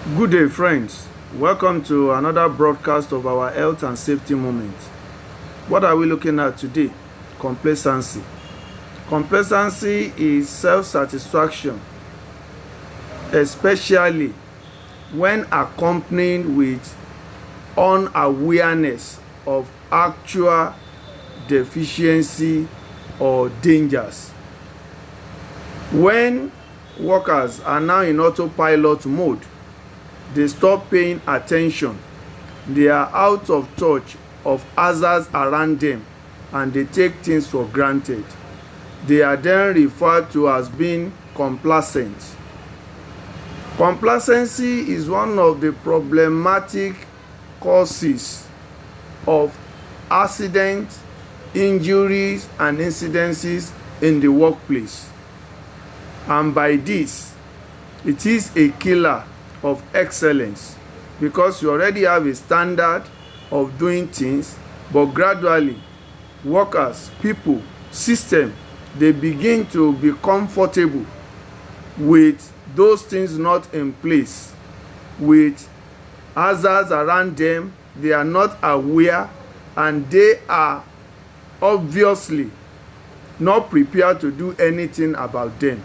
Good day, friends. Welcome to another broadcast of our health and safety moment. What are we looking at today? Complacency. Complacency is self-satisfaction, especially when accompanied with unawareness of actual deficiency or dangers. When workers are now in autopilot mode, they stop paying attention. They are out of touch of hazards around them and they take things for granted. They are then referred to as being complacent. Complacency is one of the problematic causes of accidents, injuries, and incidences in the workplace. And by this, it is a killer of excellence, because you already have a standard of doing things, but gradually workers, people, system, they begin to be comfortable with those things not in place, with hazards around them. They are not aware and they are obviously not prepared to do anything about them.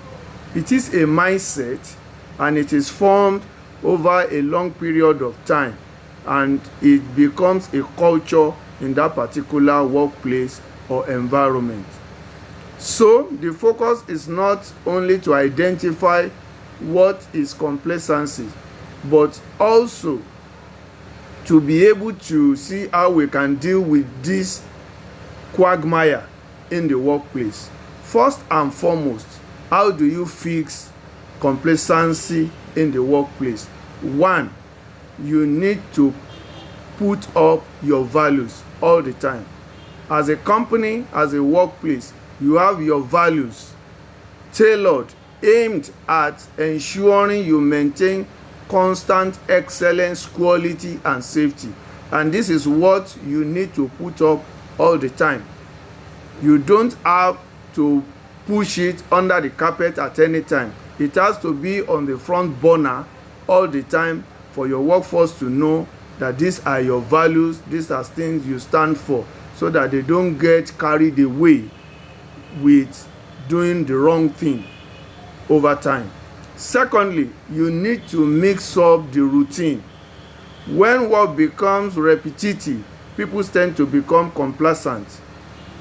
It is a mindset and it is formed over a long period of time, and it becomes a culture in that particular workplace or environment. So the focus is not only to identify what is complacency, but also to be able to see how we can deal with this quagmire in the workplace. First and foremost, how do you fix complacency in the workplace? One, you need to put up your values all the time. As a company, as a workplace, you have your values tailored, aimed at ensuring you maintain constant excellence, quality, and safety. And this is what you need to put up all the time. You don't have to push it under the carpet at any time. It has to be on the front burner all the time for your workforce to know that these are your values, these are things you stand for, so that they don't get carried away with doing the wrong thing over time. Secondly, you need to mix up the routine. When work becomes repetitive, people tend to become complacent.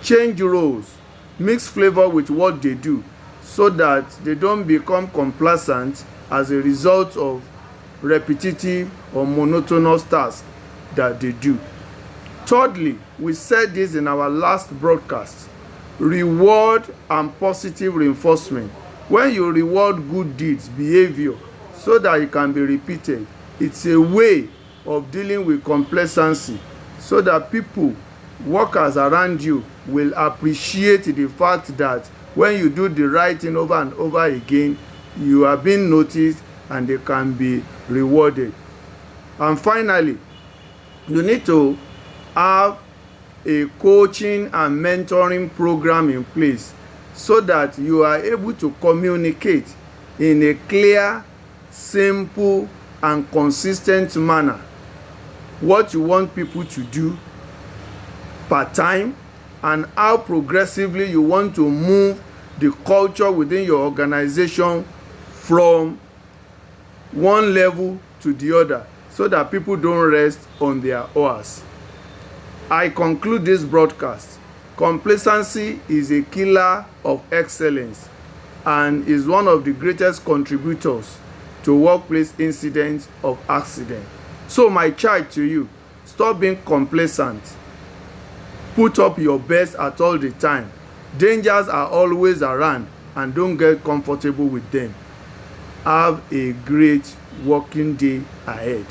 Change roles, mix flavor with what they do, so that they don't become complacent as a result of repetitive or monotonous tasks that they do. Thirdly, we said this in our last broadcast: reward and positive reinforcement. When you reward good deeds, behavior, so that it can be repeated, it's a way of dealing with complacency, so that people, workers around you, will appreciate the fact that when you do the right thing over and over again, you are being noticed and they can be rewarded. And finally, you need to have a coaching and mentoring program in place, so that you are able to communicate in a clear, simple, and consistent manner what you want people to do per time, and how progressively you want to move the culture within your organization from one level to the other, so that people don't rest on their oars. I conclude this broadcast. Complacency is a killer of excellence and is one of the greatest contributors to workplace incidents of accident. So my charge to you: stop being complacent. Put up your best at all the time. Dangers are always around, and don't get comfortable with them. Have a great working day ahead.